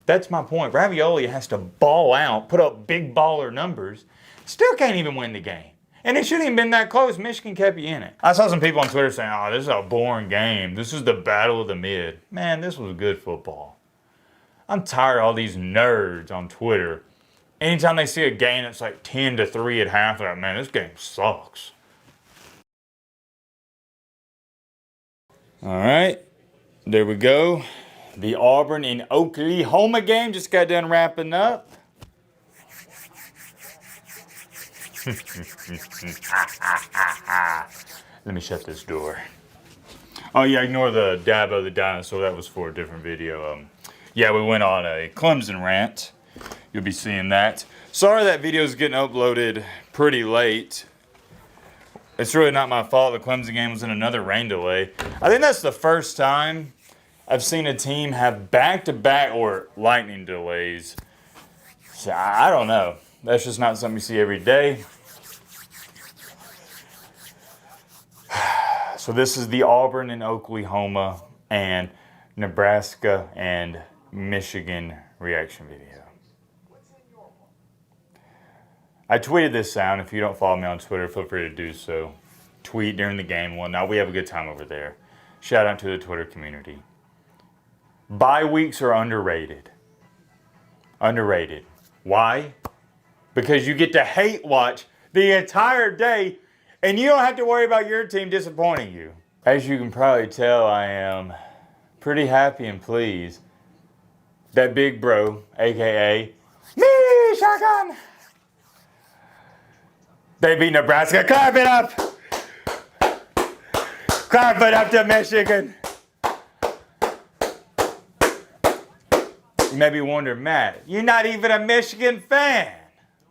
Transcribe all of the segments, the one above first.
That's my point. Ravioli has to ball out, put up big baller numbers. Still can't even win the game. And it shouldn't even been that close. Michigan kept you in it. I saw some people on Twitter saying, oh, this is a boring game. This is the battle of the mid. Man, this was good football. I'm tired of all these nerds on Twitter. Anytime they see a game that's like 10-3 at half, they're like, man, this game sucks. All right, there we go. The Auburn and Oklahoma game just got done wrapping up. Let me shut this door. Oh yeah, ignore the Dabo the dinosaur. That was for a different video. Yeah, we went on a Clemson rant. You'll be seeing that. Sorry that video is getting uploaded pretty late. It's really not my fault. The Clemson game was in another rain delay. I think that's the first time I've seen a team have back-to-back or lightning delays. So I don't know. That's just not something you see every day. So this is the Auburn and Oklahoma and Nebraska and Michigan reaction video. I tweeted this out. If you don't follow me on Twitter, feel free to do so. Tweet during the game and whatnot. We have a good time over there. Shout out to the Twitter community. Bye weeks are underrated. Underrated. Why? Because you get to hate watch the entire day and you don't have to worry about your team disappointing you. As you can probably tell, I am pretty happy and pleased that big bro, aka me, shotgun. They beat Nebraska. Clap it up! Clap it up to Michigan. You may be wondering, Matt, you're not even a Michigan fan.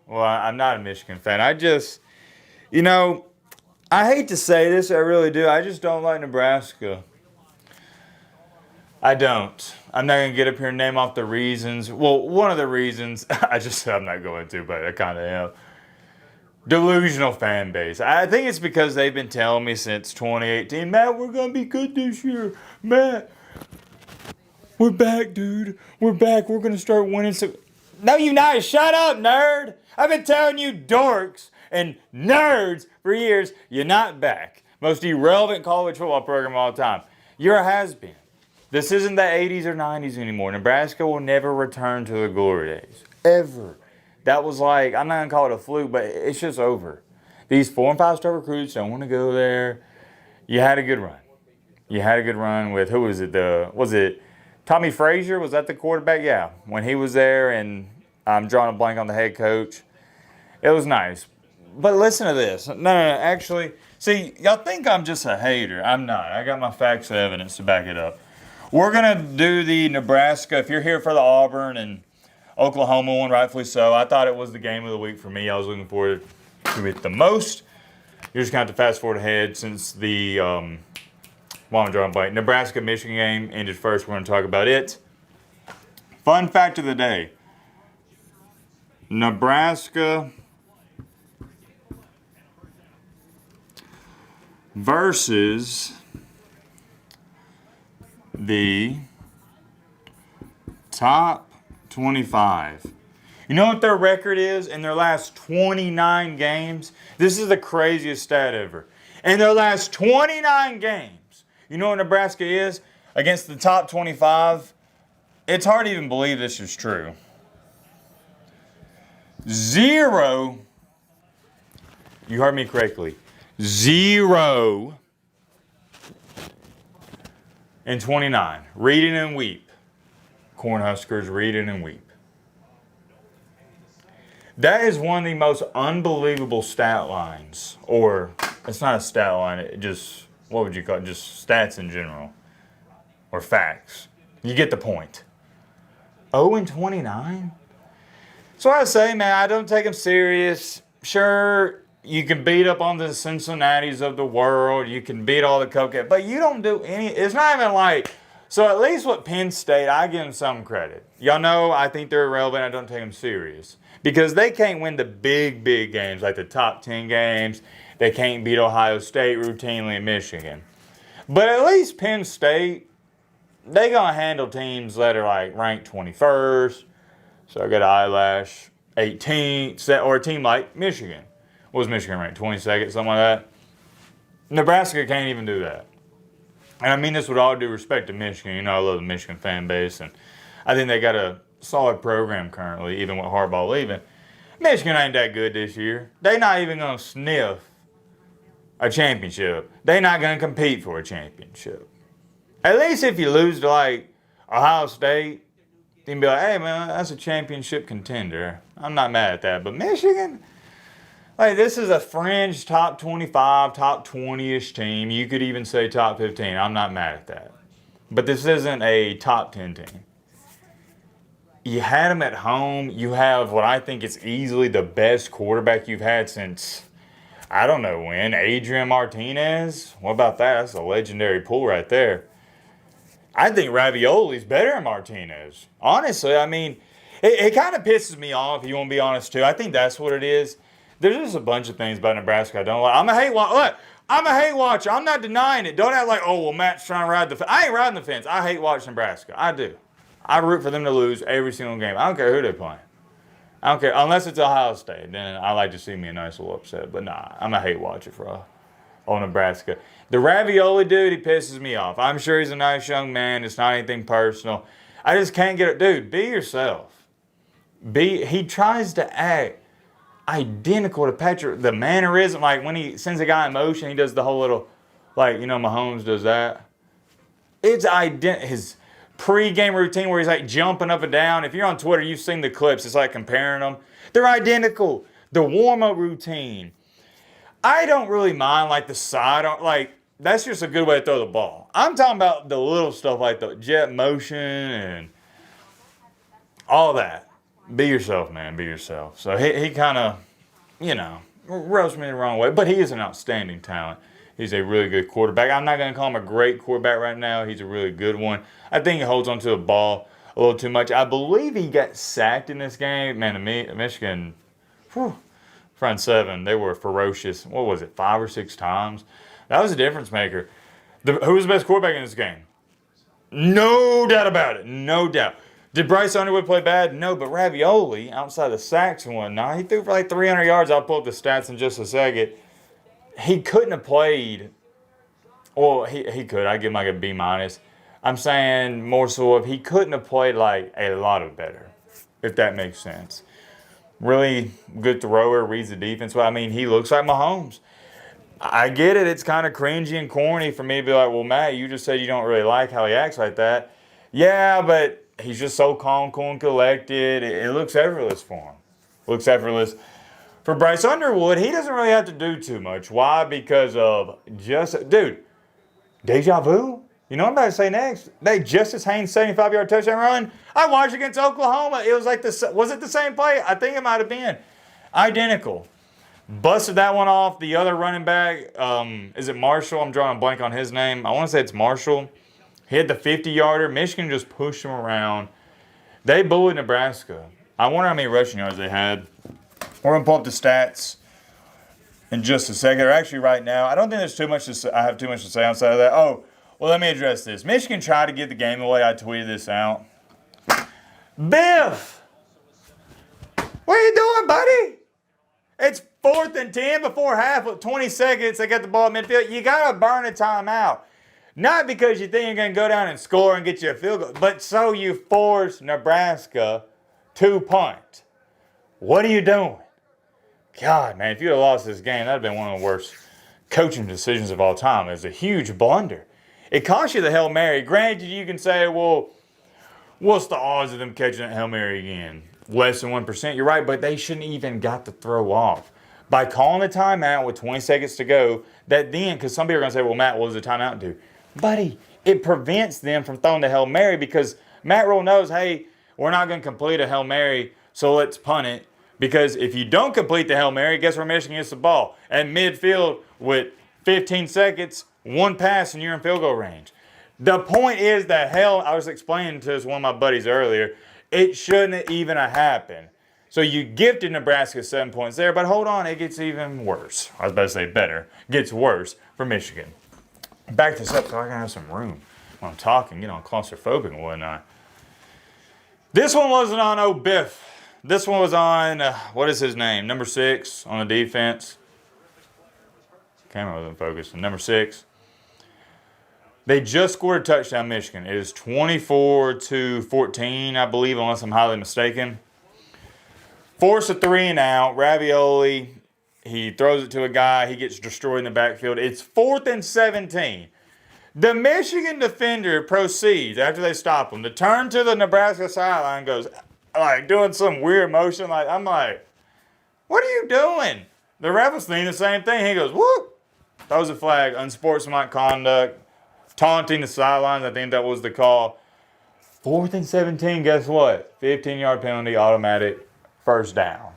Well, I'm not a Michigan fan. I just, you know, I hate to say this, I really do. I just don't like Nebraska. I don't. I'm not going to get up here and name off the reasons. Well, one of the reasons, I'm not going to, but I kind of am. Delusional fan base. I think it's because they've been telling me since 2018, Matt, we're going to be good this year. Matt, we're back, dude. We're back. We're going to start winning some. No, you not. Shut up, nerd. I've been telling you dorks and nerds for years, you're not back. Most irrelevant college football program of all time. You're a has-been. This isn't the 80s or 90s anymore. Nebraska will never return to the glory days. Ever. That was like, I'm not going to call it a fluke, but it's just over. These 4- and 5-star recruits don't want to go there. You had a good run. You had a good run with, who was it? Was it Tommy Frazier? Was that the quarterback? Yeah. When he was there, and I'm drawing a blank on the head coach. It was nice. But listen to this. No, actually, see, y'all think I'm just a hater. I'm not. I got my facts and evidence to back it up. We're going to do the Nebraska. If you're here for the Auburn and Oklahoma one, rightfully so. I thought it was the game of the week for me. I was looking forward to it the most. You're just going to have to fast forward ahead since the I'm drawing blank. Nebraska-Michigan game ended first. We're going to talk about it. Fun fact of the day. Nebraska versus the top 25. You know what their record is in their last 29 games? This is the craziest stat ever. In their last 29 games, you know what Nebraska is against the top 25? It's hard to even believe this is true. 0, you heard me correctly, 0 and 29. Read it and weep. Cornhuskers, read it and weep. That is one of the most unbelievable stat lines. Or, it's not a stat line, it just, what would you call it? Just stats in general. Or facts. You get the point. 0 and 29? So I say, man, I don't take them serious. Sure, you can beat up on the Cincinnatis of the world. You can beat all the cupcakes. But you don't do any, it's not even like, so at least with Penn State, I give them some credit. Y'all know I think they're irrelevant. I don't take them serious. Because they can't win the big games, like the top 10 games. They can't beat Ohio State routinely in Michigan. But at least Penn State, they going to handle teams that are like ranked 21st. So I got an eyelash 18th, or a team like Michigan. What was Michigan ranked? 22nd, something like that. Nebraska can't even do that. And I mean this with all due respect to Michigan. You know, I love the Michigan fan base, and I think they got a solid program currently, even with Harbaugh leaving. Michigan ain't that good this year. They not even going to sniff a championship. They not going to compete for a championship. At least if you lose to like Ohio State, you can be like, hey man, that's a championship contender. I'm not mad at that. But Michigan, like this is a fringe top 25, top 20-ish team. You could even say top 15. I'm not mad at that. But this isn't a top 10 team. You had them at home. You have what I think is easily the best quarterback you've had since, I don't know when, Adrian Martinez. What about that? That's a legendary pull right there. I think Ravioli's better than Martinez. Honestly, I mean, it kind of pisses me off, if you want to be honest, too. I think that's what it is. There's just a bunch of things about Nebraska I don't like. I'm a hate watcher. Look, I'm a hate watcher. I'm not denying it. Don't act like, oh, well, Matt's trying to ride the fence. I ain't riding the fence. I hate watching Nebraska. I do. I root for them to lose every single game. I don't care who they're playing. I don't care. Unless it's Ohio State. Then I like to see me a nice little upset. But nah, I'm a hate watcher for Nebraska. The Ravioli dude, he pisses me off. I'm sure he's a nice young man. It's not anything personal. I just can't get it. Dude, be yourself. He tries to act identical to Patrick. The mannerism, like when he sends a guy in motion, he does the whole little, like, you know, Mahomes does that. It's his pre-game routine where he's like jumping up and down. If you're on Twitter, you've seen the clips. It's like comparing them. They're identical. The warm-up routine. I don't really mind like the sidearm. Like, that's just a good way to throw the ball. I'm talking about the little stuff like the jet motion and all that. Be yourself, man. Be yourself. So he kind of, you know, rubs me the wrong way. But he is an outstanding talent. He's a really good quarterback. I'm not going to call him a great quarterback right now. He's a really good one. I think he holds onto the ball a little too much. I believe he got sacked in this game. Man, Michigan, front seven, they were ferocious. What was it, 5 or 6 times? That was a difference maker. Who was the best quarterback in this game? No doubt about it. No doubt. Did Bryce Underwood play bad? No, but Ravioli, outside the sacks and whatnot, he threw for like 300 yards. I'll pull up the stats in just a second. He couldn't have played. Well, he could. I give him like a B-. I'm saying more so if he couldn't have played like a lot of better, if that makes sense. Really good thrower, reads the defense well. I mean, he looks like Mahomes. I get it. It's kind of cringy and corny for me to be like, well, Matt, you just said you don't really like how he acts like that. Yeah, but he's just so calm, cool, and collected. It looks effortless for him. Looks effortless. For Bryce Underwood, he doesn't really have to do too much. Why? Because of dude, deja vu? You know what I'm about to say next? Justice Haynes 75-yard touchdown run. I watched against Oklahoma. It was like was it the same play? I think it might have been. Identical. Busted that one off. The other running back, is it Marshall? I'm drawing a blank on his name. I want to say it's Marshall. He had the 50-yarder. Michigan just pushed him around. They bullied Nebraska. I wonder how many rushing yards they had. We're going to pull up the stats in just a second. Or actually right now, I don't think there's too much to say. I have too much to say outside of that. Oh, well, let me address this. Michigan tried to give the game away. I tweeted this out. Biff! What are you doing, buddy? It's 4th and 10 before half with 20 seconds. They got the ball at midfield. You got to burn a timeout. Not because you think you're going to go down and score and get you a field goal, but so you force Nebraska to punt. What are you doing? God, man, if you'd have lost this game, that would have been one of the worst coaching decisions of all time. It was a huge blunder. It cost you the Hail Mary. Granted, you can say, well, what's the odds of them catching that Hail Mary again? Less than 1%. You're right, but they shouldn't even got the throw off. By calling a timeout with 20 seconds to go, because some people are going to say, well, Matt, what does the timeout do? Buddy, it prevents them from throwing the Hail Mary because Matt Rule knows, hey, we're not going to complete a Hail Mary, so let's punt it. Because if you don't complete the Hail Mary, guess where Michigan gets the ball? At midfield with 15 seconds, one pass, and you're in field goal range. The point is that I was explaining to one of my buddies earlier, it shouldn't even have happened. So you gifted Nebraska 7 points there, but hold on, it gets even worse. I was about to say better. It gets worse for Michigan. Back this up so I can have some room. when I'm talking, claustrophobic and whatnot. This one wasn't on old Biff. This one was on, what is his name? Number 6 on the defense. Camera wasn't focusing. Number 6. They just scored a touchdown, Michigan. It is 24-14, I believe, unless I'm highly mistaken. Force a 3 and out. Ravioli, he throws it to a guy. He gets destroyed in the backfield. It's 4th and 17. The Michigan defender proceeds, after they stop him, to turn to the Nebraska sideline and goes, like, doing some weird motion. Like, I'm like, what are you doing? The ref was thinking the same thing. He goes, whoop. Throws a flag, unsportsmanlike conduct, taunting the sidelines. I think that was the call. 4th and 17, guess what? 15-yard penalty, automatic, first down.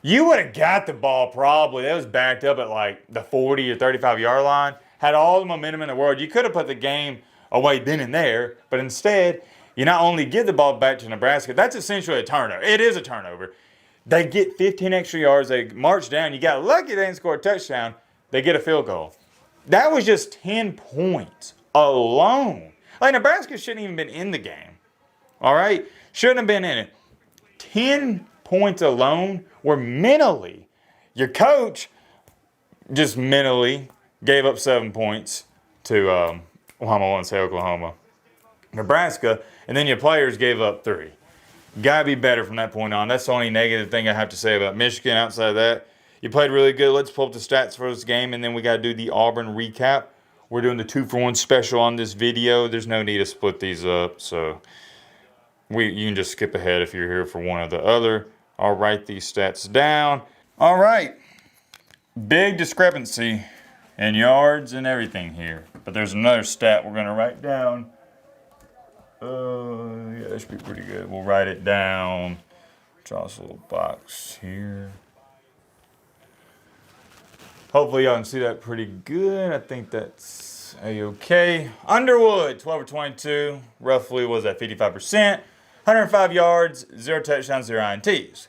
You would have got the ball probably. That was backed up at like the 40 or 35-yard line. Had all the momentum in the world. You could have put the game away then and there, but instead, you not only give the ball back to Nebraska, that's essentially a turnover. It is a turnover. They get 15 extra yards. They march down. You got lucky they didn't score a touchdown. They get a field goal. That was just 10 points alone. Like, Nebraska shouldn't even been in the game. All right? Shouldn't have been in it. 10 points alone were mentally. Your coach just mentally gave up 7 points to, I want to say Oklahoma. Nebraska, and then your players gave up 3. Gotta be better from that point on. That's the only negative thing I have to say about Michigan. Outside of that, you played really good. Let's pull up the stats for this game, and then we got to do the Auburn recap. We're doing the 2-for-1 special on this video. There's no need to split these up, so you can just skip ahead if you're here for one or the other. I'll write these stats down. All right. Big discrepancy in yards and everything here. But there's another stat we're going to write down. Yeah, that should be pretty good. We'll write it down. Draw this little box here. Hopefully y'all can see that pretty good. I think that's a-okay. Underwood, 12 or 22. Roughly was at 55%. 105 yards, 0 touchdowns, 0 INTs.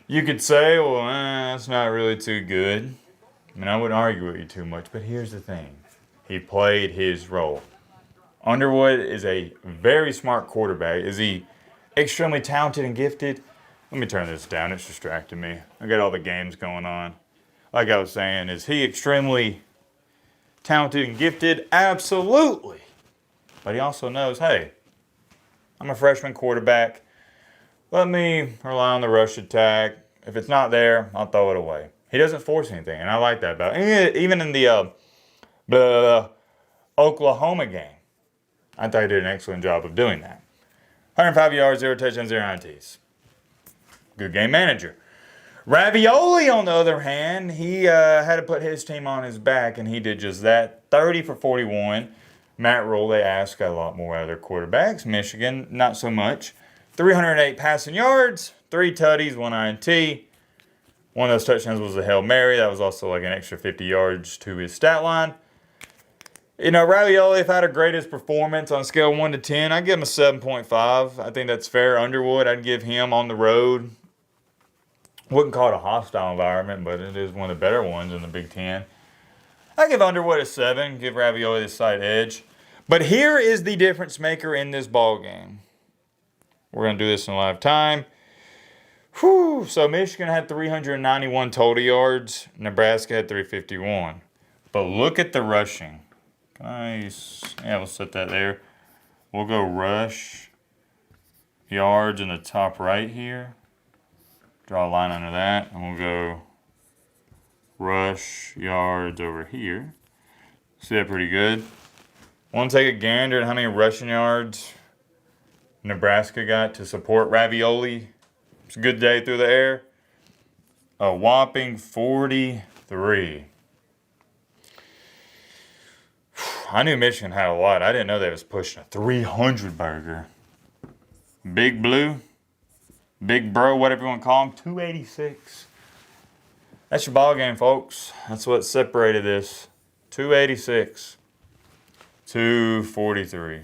You could say, well, that's not really too good. I mean, I wouldn't argue with you too much, but here's the thing. He played his role. Underwood is a very smart quarterback. Is he extremely talented and gifted? Let me turn this down. It's distracting me. I got all the games going on. Like I was saying, is he extremely talented and gifted? Absolutely. But he also knows, hey, I'm a freshman quarterback. Let me rely on the rush attack. If it's not there, I'll throw it away. He doesn't force anything, and I like that about him. Even in the Oklahoma game, I thought he did an excellent job of doing that. 105 yards, 0 touchdowns, 0 INTs. Good game manager. Ravioli, on the other hand, he had to put his team on his back, and he did just that. 30 for 41. Matt Rule, they ask a lot more out of their quarterbacks. Michigan, not so much. 308 passing yards, 3 tutties, 1 INT. One of those touchdowns was a Hail Mary. That was also like an extra 50 yards to his stat line. You know, Ravioli, if I had a greatest performance on a scale of 1 to 10, I'd give him a 7.5. I think that's fair. Underwood, I'd give him on the road. Wouldn't call it a hostile environment, but it is one of the better ones in the Big Ten. I give Underwood a 7, give Ravioli the slight edge. But here is the difference maker in this ball game. We're going to do this in live time. Whew. So Michigan had 391 total yards. Nebraska had 351. But look at the rushing. Nice. Yeah, we'll set that there. We'll go rush yards in the top right here. Draw a line under that. And we'll go rush yards over here. See that pretty good? Want to take a gander at how many rushing yards Nebraska got to support Ravioli? It's a good day through the air. A whopping 43. I knew Michigan had a lot. I didn't know they was pushing a 300 burger. Big Blue, Big Bro, whatever you want to call him, 286. That's your ball game, folks. That's what separated this. 286. 243.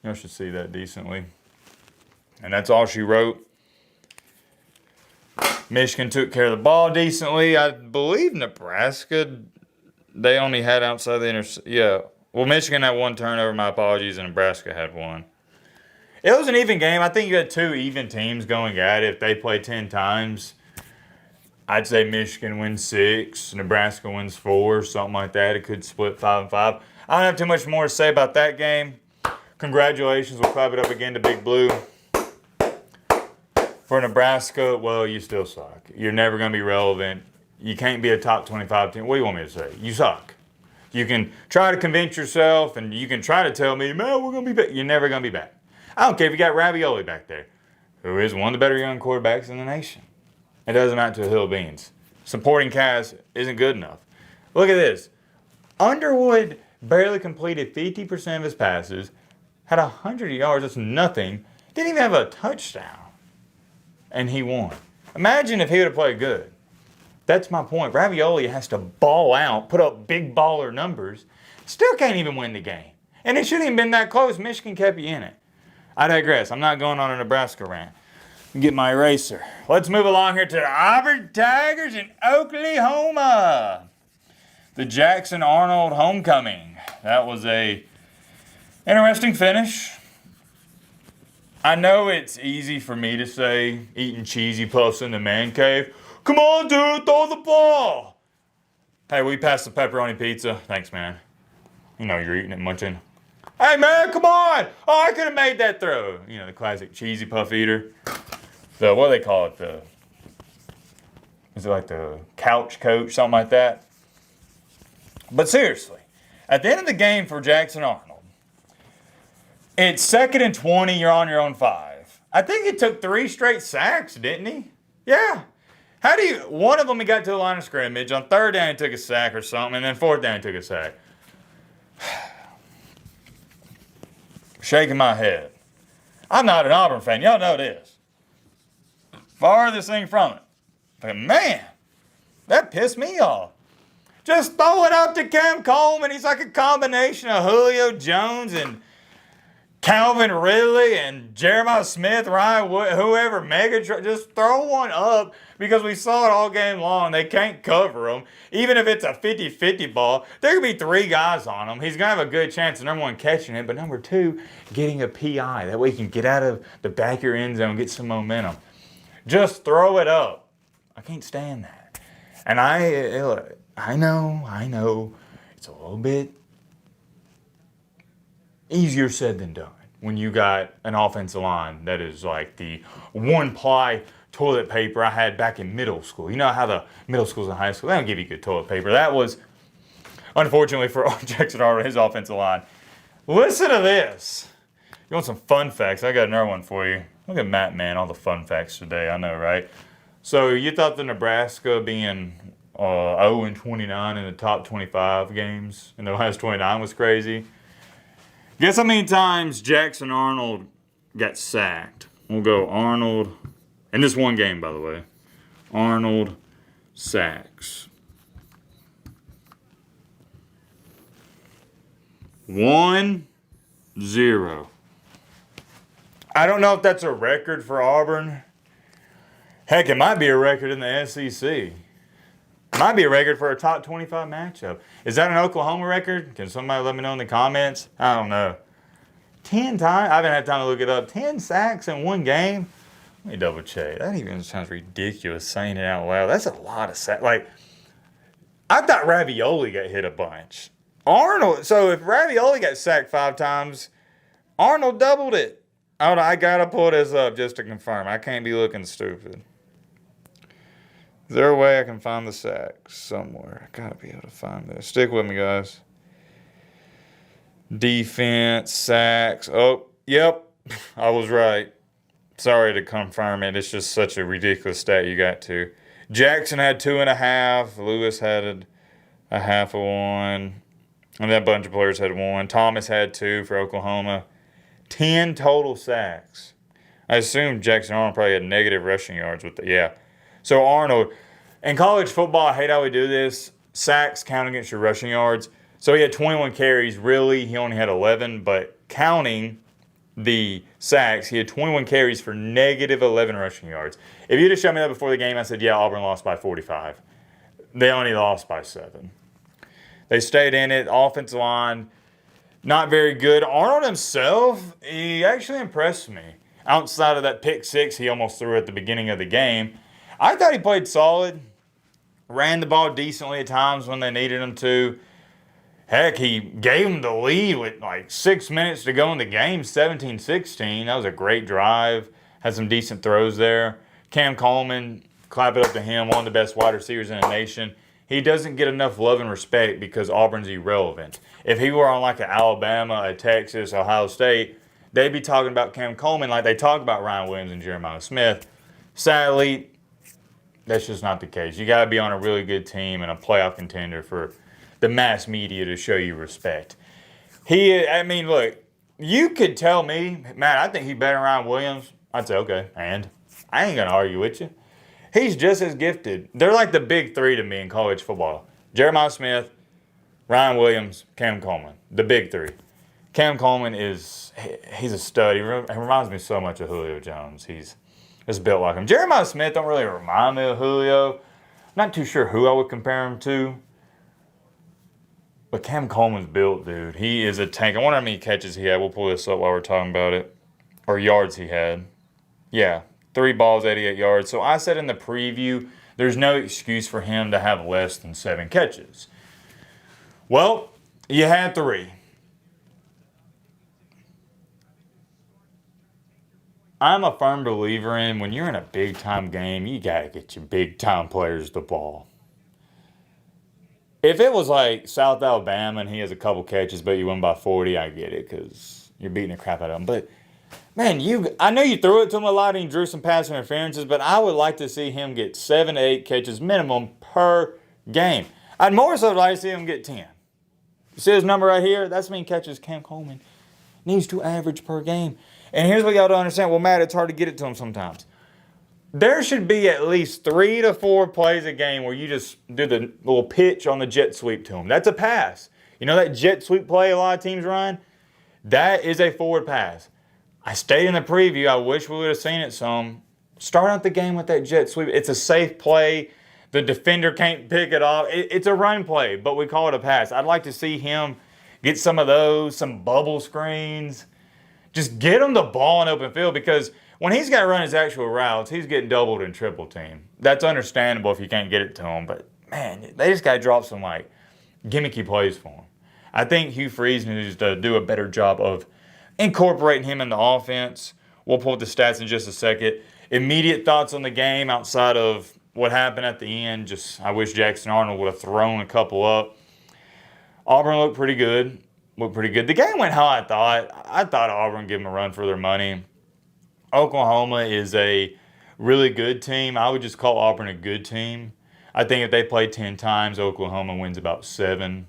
You should see that decently. And that's all she wrote. Michigan took care of the ball decently. I believe Nebraska They only had outside the yeah. Well, Michigan had one turnover. My apologies, and Nebraska had one. It was an even game. I think you had two even teams going at it. If they play 10 times, I'd say Michigan wins 6, Nebraska wins 4, something like that. It could split 5-5. I don't have too much more to say about that game. Congratulations. We'll clap it up again to Big Blue. For Nebraska, well, you still suck. You're never going to be relevant. You can't be a top 25 team. What do you want me to say? You suck. You can try to convince yourself, and you can try to tell me, man, we're going to be back. You're never going to be back. I don't care if you got Ravioli back there, who is one of the better young quarterbacks in the nation. It doesn't amount to a hill of beans. Supporting cast isn't good enough. Look at this. Underwood barely completed 50% of his passes, had 100 yards, that's nothing, didn't even have a touchdown. And he won. Imagine if he would have played good. That's my point. Ravioli has to ball out, put up big baller numbers, still can't even win the game. And it shouldn't even been that close. Michigan kept you in it. I digress. I'm not going on a Nebraska rant. Get my eraser. Let's move along here to the Auburn Tigers in Oklahoma. The Jackson Arnold homecoming. That was a interesting finish. I know it's easy for me to say, eating cheesy puffs in the man cave. Come on, dude, throw the ball. Hey, we passed the pepperoni pizza. Thanks, man. You know you're eating it, munching. Hey, man, come on. Oh, I could have made that throw. You know, the classic cheesy puff eater. What do they call it? Is it like the couch coach, something like that? But seriously, at the end of the game for Jackson Arnold, it's 2nd and 20, you're on your own 5. I think he took 3 straight sacks, didn't he? Yeah. One of them he got to the line of scrimmage, on 3rd down he took a sack or something, and then 4th down he took a sack. Shaking my head. I'm not an Auburn fan, y'all know this. Farthest thing from it. But man, that pissed me off. Just throw it up to Cam Coleman. He's like a combination of Julio Jones and Calvin Ridley and Jeremiah Smith, Ryan Wood, whoever, Megatron. Just throw one up because we saw it all game long. They can't cover him. Even if it's a 50-50 ball, there could be 3 guys on him. He's going to have a good chance of, number 1, catching it, but number 2, getting a PI. That way he can get out of the back of your end zone and get some momentum. Just throw it up. I can't stand that. And I know, it's a little bit easier said than done when you got an offensive line that is like the 1-ply toilet paper I had back in middle school. You know how the middle schools and high school, they don't give you good toilet paper. That was, unfortunately for Jackson Arnold, his offensive line. Listen to this. You want some fun facts? I got another one for you. Look at Matt, man, all the fun facts today. I know, right? So you thought the Nebraska being 0-29 in the top 25 games in the last 29 was crazy? Guess how many times Jackson Arnold got sacked? We'll go Arnold, in this one game, by the way. Arnold sacks. 1-0. I don't know if that's a record for Auburn. Heck, it might be a record in the SEC. Might be a record for a top 25 matchup. Is that an Oklahoma record? Can somebody let me know in the comments? I don't know. 10 times? I haven't had time to look it up. 10 sacks in one game? Let me double check. That even sounds ridiculous saying it out loud. That's a lot of sacks. Like, I thought Ravioli got hit a bunch. Arnold, so if Ravioli got sacked 5 times, Arnold doubled it. Hold on, I gotta pull this up just to confirm. I can't be looking stupid. Is there a way I can find the sacks somewhere? I gotta be able to find this. Stick with me, guys. Defense, sacks. Oh, yep. I was right. Sorry to confirm it. It's just such a ridiculous stat you got to. Jackson had 2.5. Lewis had a half of 1. And then a bunch of players had 1. Thomas had 2 for Oklahoma. 10 total sacks. I assume Jackson Arnold probably had negative rushing yards with it. Yeah. So Arnold, in college football, I hate how we do this. Sacks count against your rushing yards. So he had 21 carries. Really, he only had 11. But counting the sacks, he had 21 carries for negative 11 rushing yards. If you'd have shown me that before the game, I said, yeah, Auburn lost by 45. They only lost by 7. They stayed in it. Offensive line, not very good. Arnold himself, he actually impressed me. Outside of that pick six he almost threw at the beginning of the game, I thought he played solid. Ran the ball decently at times when they needed him to. Heck, he gave him the lead with like 6 minutes to go in the game, 17-16. That was a great drive. Had some decent throws there. Cam Coleman, clap it up to him, one of the best wide receivers in the nation. He doesn't get enough love and respect because Auburn's irrelevant. If he were on like an Alabama, a Texas, Ohio State, they'd be talking about Cam Coleman like they talk about Ryan Williams and Jeremiah Smith. Sadly, that's just not the case. You got to be on a really good team and a playoff contender for the mass media to show you respect. Look, you could tell me, Matt, I think he's better than Ryan Williams. I'd say, okay, and I ain't going to argue with you. He's just as gifted. They're like the big three to me in college football. Jeremiah Smith, Ryan Williams, Cam Coleman. The big three. Cam Coleman he's a stud. He reminds me so much of Julio Jones. He's just built like him. Jeremiah Smith don't really remind me of Julio. Not too sure who I would compare him to. But Cam Coleman's built, dude. He is a tank. I wonder how many catches he had. We'll pull this up while we're talking about it. Or yards he had. Yeah, 3 balls, 88 yards. So I said in the preview, there's no excuse for him to have less than 7 catches. Well, you had 3. I'm a firm believer in when you're in a big-time game, you got to get your big-time players the ball. If it was like South Alabama and he has a couple catches but you win by 40, I get it because you're beating the crap out of him. But, man, I know you threw it to him a lot and he drew some pass interferences, but I would like to see him get 7 to 8 catches minimum per game. I'd more so like to see him get 10. You see his number right here? That's how many catches Cam Coleman needs to average per game. And here's what y'all don't understand. Well, Matt, it's hard to get it to him sometimes. There should be at least 3 to 4 plays a game where you just do the little pitch on the jet sweep to him. That's a pass. You know that jet sweep play a lot of teams run? That is a forward pass. I stated in the preview, I wish we would have seen it some. Start out the game with that jet sweep. It's a safe play. The defender can't pick it off. It's a run play, but we call it a pass. I'd like to see him get some of those, some bubble screens. Just get him the ball in open field because when he's got to run his actual routes, he's getting doubled and triple teamed. That's understandable if you can't get it to him, but man, they just got to drop some like gimmicky plays for him. I think Hugh Freeze needs to do a better job of incorporating him in the offense. We'll pull up the stats in just a second. Immediate thoughts on the game outside of what happened at the end. Just I wish Jackson Arnold would have thrown a couple up. Auburn looked pretty good. The game went how I thought. I thought Auburn gave them a run for their money. Oklahoma is a really good team. I would just call Auburn a good team. I think if they play 10 times, Oklahoma wins about 7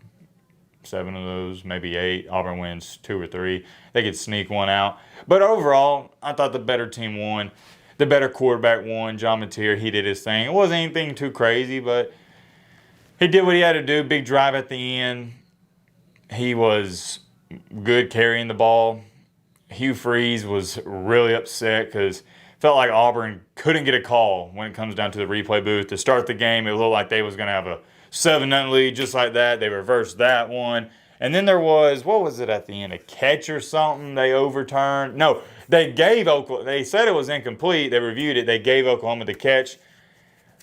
of those, maybe 8. Auburn wins 2 or 3. They could sneak one out. But overall, I thought the better team won. The better quarterback won. John Mateer, he did his thing. It wasn't anything too crazy, but he did what he had to do. Big drive at the end. He was good carrying the ball. Hugh Freeze was really upset because felt like Auburn couldn't get a call when it comes down to the replay booth. To start the game, it looked like they was going to have a 7-0 lead just like that. They reversed that one. And then there was, what was it at the end, a catch or something they overturned? No, they gave Oklahoma, they said it was incomplete. They reviewed it. They gave Oklahoma the catch.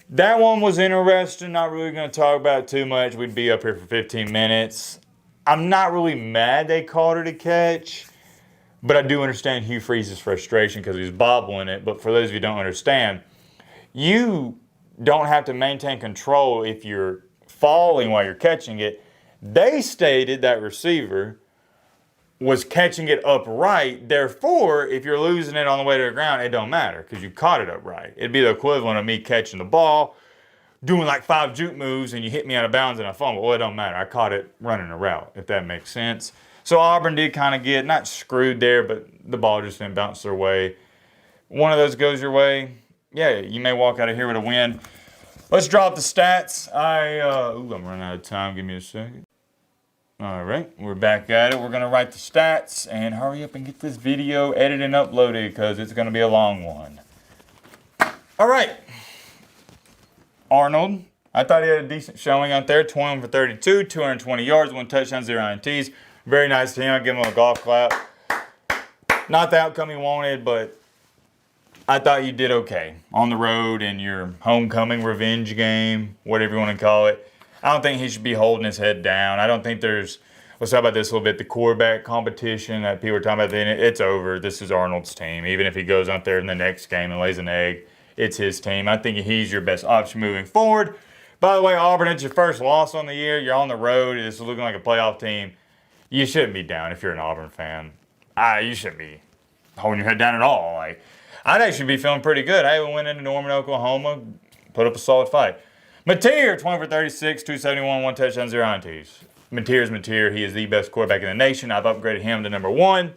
That one was interesting. Not really going to talk about it too much. We'd be up here for 15 minutes. I'm not really mad they called it a catch, but I do understand Hugh Freeze's frustration because he's bobbling it. But for those of you who don't understand, you don't have to maintain control if you're falling while you're catching it. They stated that receiver was catching it upright. Therefore, if you're losing it on the way to the ground, it don't matter because you caught it upright. It'd be the equivalent of me catching the ball, doing like 5 juke moves, and you hit me out of bounds and I fumble. Well, it don't matter. I caught it running a route, if that makes sense. So Auburn did kind of get, not screwed there, but the ball just didn't bounce their way. One of those goes your way, yeah, you may walk out of here with a win. Let's drop the stats. I'm running out of time. Give me a second. All right, we're back at it. We're going to write the stats and hurry up and get this video edited and uploaded because it's going to be a long one. All right. Arnold, I thought he had a decent showing out there. 21 for 32, 220 yards, 1 touchdown, 0 INTs. Very nice team. I give him a golf clap. Not the outcome he wanted, but I thought you did okay on the road in your homecoming revenge game, whatever you want to call it. I don't think he should be holding his head down. I don't think there's, let's talk about this a little bit, the quarterback competition that people are talking about. It's over. This is Arnold's team. Even if he goes out there in the next game and lays an egg, it's his team. I think he's your best option moving forward. By the way, Auburn, it's your first loss on the year. You're on the road. This is looking like a playoff team. You shouldn't be down if you're an Auburn fan. You shouldn't be holding your head down at all. Like, I'd actually be feeling pretty good. Hey, we went into Norman, Oklahoma, put up a solid fight. Mateer, 20 for 36, 271, 1 touchdown, 0 INTs. Mateer's Mateer. He is the best quarterback in the nation. I've upgraded him to number 1.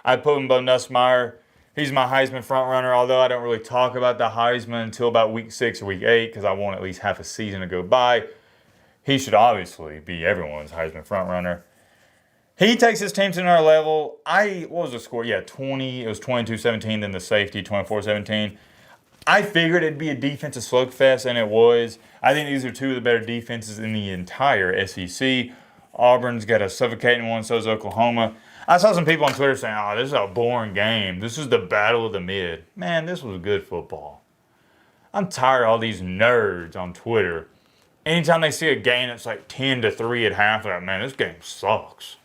I put him above Nussmeier. He's my Heisman frontrunner, although I don't really talk about the Heisman until about week 6 or week 8 because I want at least half a season to go by. He should obviously be everyone's Heisman frontrunner. He takes his team to another level. What was the score? Yeah, 20. It was 22-17, then the safety, 24-17. I figured it'd be a defensive slugfest, and it was. I think these are two of the better defenses in the entire SEC. Auburn's got a suffocating one, so does Oklahoma. I saw some people on Twitter saying, oh, this is a boring game. This is the battle of the mid. Man, this was good football. I'm tired of all these nerds on Twitter. Anytime they see a game that's like 10-3 at half, they're like, man, this game sucks.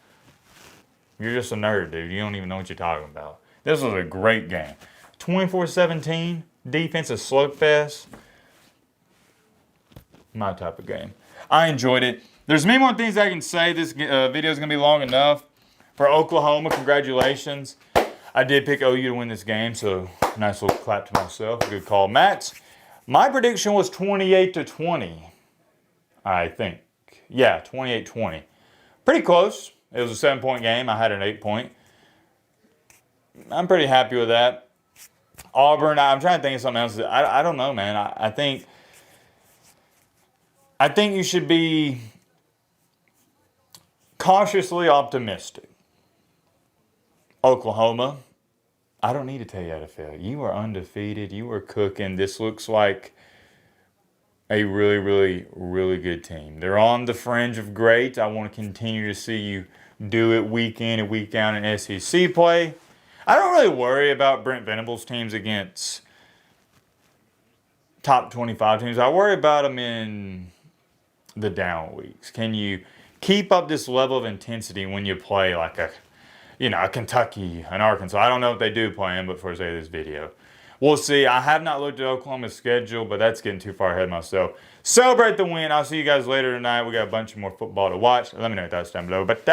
You're just a nerd, dude. You don't even know what you're talking about. This was a great game. 24-17, defensive slugfest. My type of game. I enjoyed it. There's many more things I can say. This video is going to be long enough. For Oklahoma, congratulations. I did pick OU to win this game, so nice little clap to myself. Good call, Matt. My prediction was 28-20, I think. Yeah, 28-20. Pretty close. It was a 7-point game. I had an 8-point. I'm pretty happy with that. Auburn, I'm trying to think of something else. I don't know, man. I think you should be cautiously optimistic. Oklahoma, I don't need to tell you how to feel. You are undefeated. You are cooking. This looks like a really, really, really good team. They're on the fringe of great. I want to continue to see you do it week in and week out in SEC play. I don't really worry about Brent Venables' teams against top 25 teams. I worry about them in the down weeks. Can you keep up this level of intensity when you play like a Kentucky, an Arkansas? I don't know if they do play them, but for the sake of this video, we'll see. I have not looked at Oklahoma's schedule, but that's getting too far ahead of myself. Celebrate the win. I'll see you guys later tonight. We got a bunch more football to watch. Let me know your thoughts down below. But